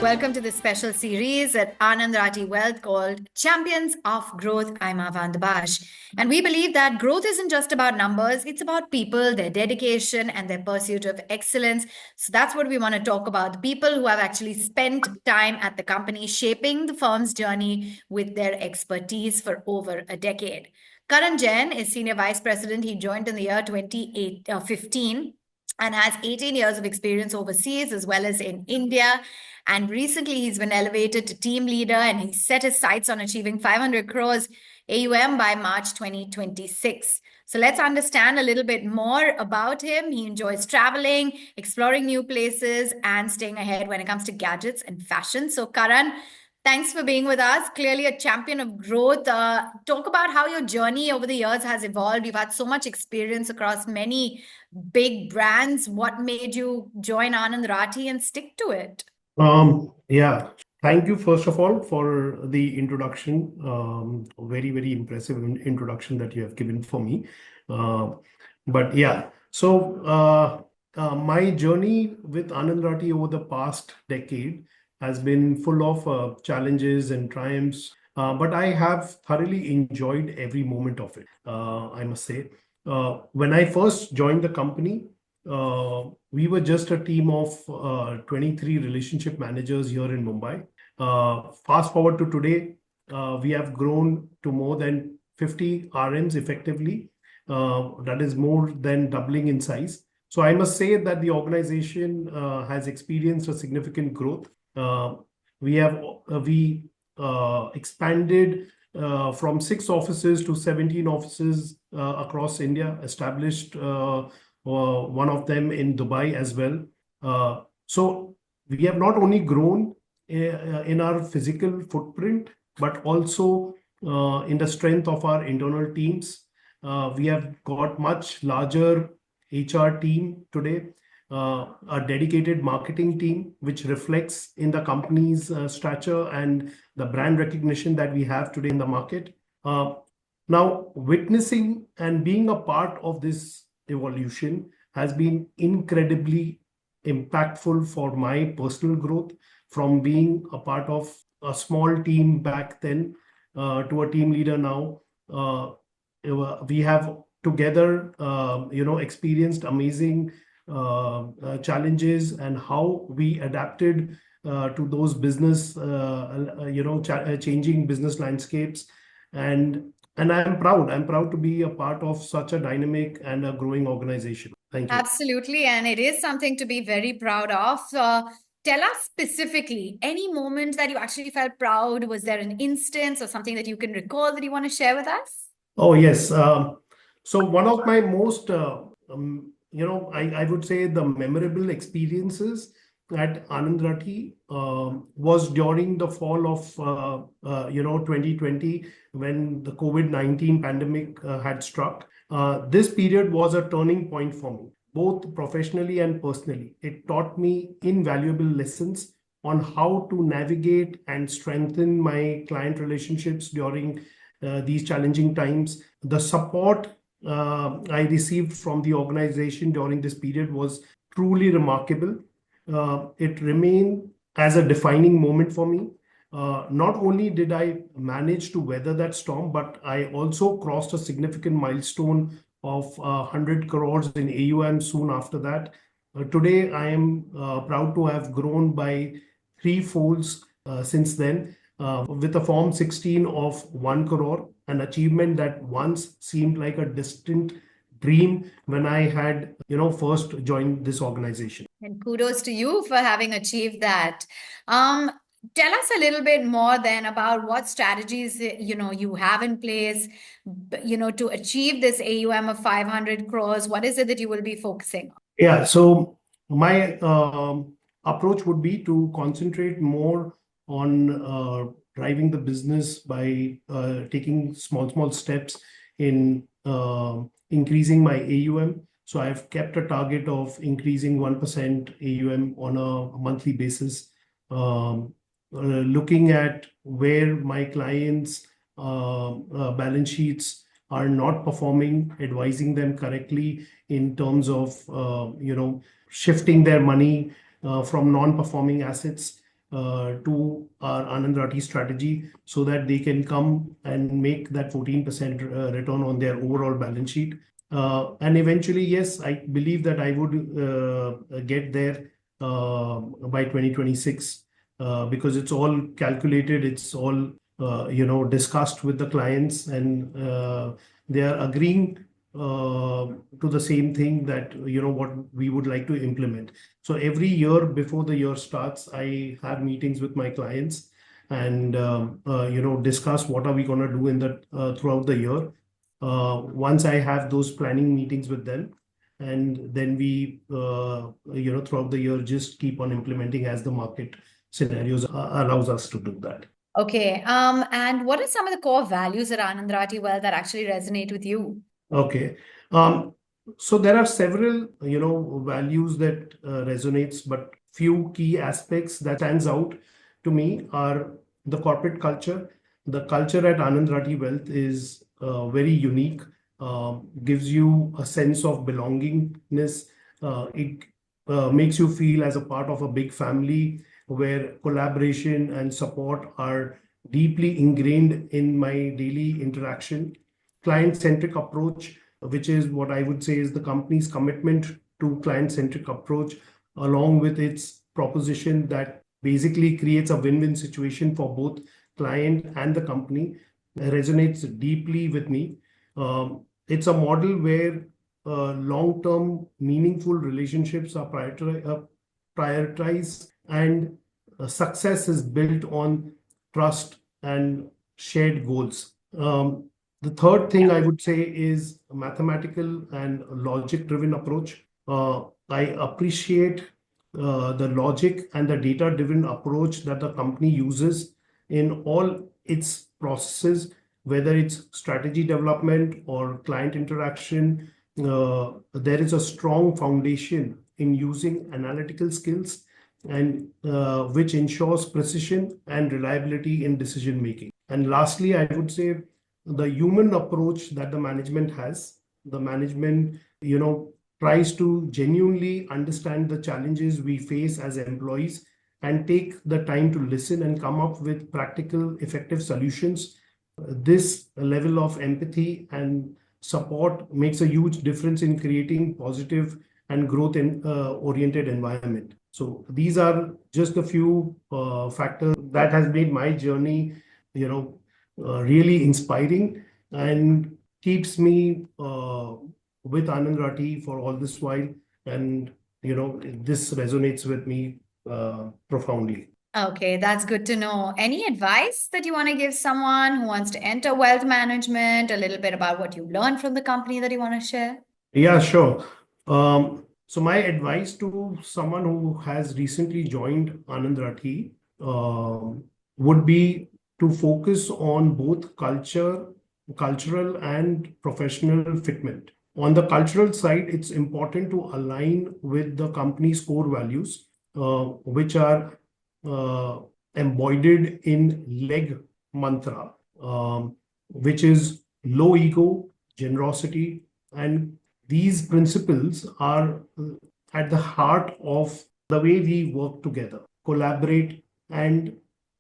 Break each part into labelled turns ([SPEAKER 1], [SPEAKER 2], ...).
[SPEAKER 1] Welcome to this special series at Anand Rathi Wealth called Champions of Growth. I'm Avan Dabash. And we believe that growth isn't just about numbers, it's about people, their dedication, and their pursuit of excellence. So that's what we want to talk about, the people who have actually spent time at the company shaping the firm's journey with their expertise for over a decade. Karan Jain is Senior Vice President. He joined in the year 2015 and has 18 years of experience overseas as well as in India. And recently, he's been elevated to team leader and he set his sights on achieving 500 crores AUM by March 2026. So let's understand a little bit more about him. He enjoys traveling, exploring new places, and staying ahead when it comes to gadgets and fashion. So, Karan, thanks for being with us. Clearly, a champion of growth. Talk about how your journey over the years has evolved. You've had so much experience across many big brands. What made you join Anand Rathi and stick to it?
[SPEAKER 2] Yeah, thank you first of all for the introduction. Very impressive introduction that you have given for me. But yeah, so my journey with Anand Rathi over the past decade has been full of challenges and triumphs. But I have thoroughly enjoyed every moment of it, I must say. When I first joined the company, we were just a team of 23 relationship managers here in Mumbai. Fast forward to today, we have grown to more than 50 RMs effectively. That is more than doubling in size. So I must say that the organization has experienced a significant growth. We expanded from 6 offices to 17 offices across India, established one of them in Dubai as well. So we have not only grown in our physical footprint, but also in the strength of our internal teams. We have got much larger HR team today, a dedicated marketing team, which reflects in the company's stature and the brand recognition that we have today in the market. Now, witnessing and being a part of this evolution has been incredibly impactful for my personal growth, from being a part of a small team back then to a team leader now. We have together experienced amazing challenges and how we adapted to those business changing business landscapes. And I'm proud to be a part of such a dynamic and a growing organization. Thank you.
[SPEAKER 1] Absolutely. And it is something to be very proud of. Tell us specifically any moment that you actually felt proud. Was there an instance or something that you can recall that you want to share with us?
[SPEAKER 2] Oh, yes. So one of my most, I would say the memorable experiences at Anand Rathi was during the fall of 2020, when the COVID-19 pandemic had struck. This period was a turning point for me, both professionally and personally. It taught me invaluable lessons on how to navigate and strengthen my client relationships during these challenging times. The support I received from the organization during this period was truly remarkable. It remained as a defining moment for me. Not only did I manage to weather that storm, but I also crossed a significant milestone of 100 crores in AUM soon after that. Today, I am proud to have grown by 3 folds since then, with a Form 16 of 1 crore, an achievement that once seemed like a distant dream when I had, first joined this organization.
[SPEAKER 1] And kudos to you for having achieved that. Tell us a little bit more then about what strategies you have in place, to achieve this AUM of 500 crores. What is it that you will be focusing on?
[SPEAKER 2] Yeah, so my approach would be to concentrate more on driving the business by taking small steps in increasing my AUM. So I've kept a target of increasing 1% AUM on a monthly basis, looking at where my clients' balance sheets are not performing, advising them correctly in terms of shifting their money from non-performing assets. to our Anand Rathi strategy so that they can come and make that 14% return on their overall balance sheet. And eventually, yes, I believe that I would get there by 2026 because it's all calculated, it's all discussed with the clients, and they are agreeing to the same thing that what we would like to implement. So every year before the year starts, I have meetings with my clients and discuss what are we going to do in the throughout the year. Once I have those planning meetings with them, and then we throughout the year just keep on implementing as the market scenarios allows us to do that.
[SPEAKER 1] Okay. And what are some of the core values at Anand Rathi Wealth that actually resonate with you?
[SPEAKER 2] Okay. So there are several, values that resonates, but few key aspects that stands out to me are the corporate culture. The culture at Anand Rathi Wealth is very unique, gives you a sense of belongingness. It makes you feel as a part of a big family where collaboration and support are deeply ingrained in my daily interaction. Client-centric approach, which is what I would say is the company's commitment to client-centric approach, along with its proposition that basically creates a win-win situation for both client and the company, resonates deeply with me. It's a model where long-term, meaningful relationships are prioritized, and success is built on trust and shared goals. The third thing I would say is a mathematical and logic-driven approach. I appreciate the logic and the data-driven approach that the company uses in all its processes, whether it's strategy development or client interaction. There is a strong foundation in using analytical skills and which ensures precision and reliability in decision making. And lastly, I would say the human approach that the management has. The management, tries to genuinely understand the challenges we face as employees and take the time to listen and come up with practical, effective solutions. This level of empathy and support makes a huge difference in creating positive and growth oriented environment. So these are just a few factors that has made my journey, really inspiring and keeps me with Anand Rathi for all this while. And, this resonates with me profoundly.
[SPEAKER 1] Okay, that's good to know. Any advice that you want to give someone who wants to enter wealth management? A little bit about what you learned from the company that you want to share?
[SPEAKER 2] Yeah, sure. So my advice to someone who has recently joined Anand Rathi would be to focus on both cultural and professional fitment. On the cultural side, it's important to align with the company's core values, which are embodied in leg mantra, which is low ego, generosity, and these principles are at the heart of the way we work together, collaborate, and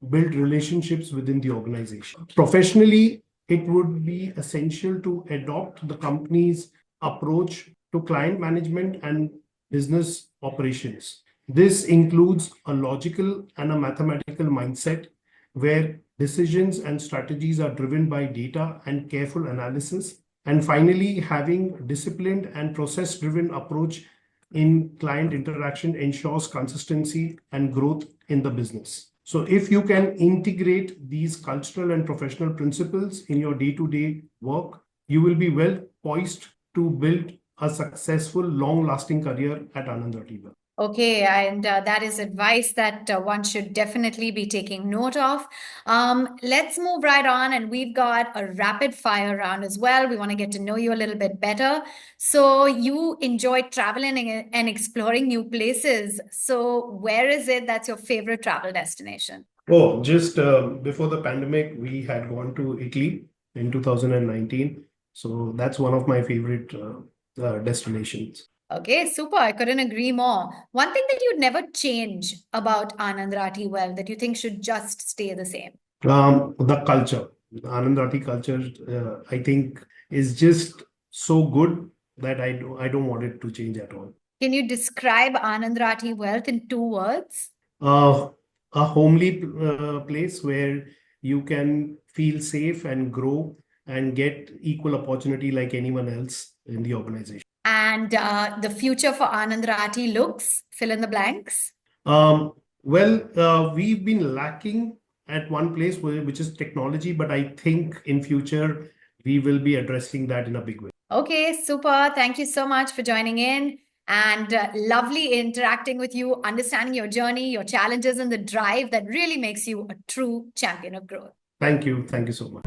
[SPEAKER 2] build relationships within the organization. Professionally, it would be essential to adopt the company's approach to client management and business operations. This includes a logical and a mathematical mindset where decisions and strategies are driven by data and careful analysis. And finally, having disciplined and process-driven approach in client interaction ensures consistency and growth in the business. So if you can integrate these cultural and professional principles in your day-to-day work, you will be well poised to build a successful, long-lasting career at Anand Rathi Wealth.
[SPEAKER 1] Okay, and that is advice that one should definitely be taking note of. Let's move right on, and we've got a rapid fire round as well. We want to get to know you a little bit better. So you enjoy traveling and exploring new places. So where is it that's your favorite travel destination?
[SPEAKER 2] Oh, just before the pandemic, we had gone to Italy in 2019. So that's one of my favorite destinations.
[SPEAKER 1] Okay, super. I couldn't agree more. One thing that you'd never change about Anand Rathi Wealth that you think should just stay the same.
[SPEAKER 2] The culture, Anand Rathi culture, I think is just so good that I don't want it to change at all.
[SPEAKER 1] Can you describe Anand Rathi Wealth in 2 words?
[SPEAKER 2] Uh, a homely place where you can feel safe and grow and get equal opportunity like anyone else in the organization.
[SPEAKER 1] And the future for Anand Rathi looks, fill in the blanks.
[SPEAKER 2] We've been lacking at one place which is technology, but I think in future we will be addressing that in a big way.
[SPEAKER 1] Okay, super. Thank you so much for joining in and lovely interacting with you, understanding your journey, your challenges, and the drive that really makes you a true champion of growth.
[SPEAKER 2] Thank you. Thank you so much.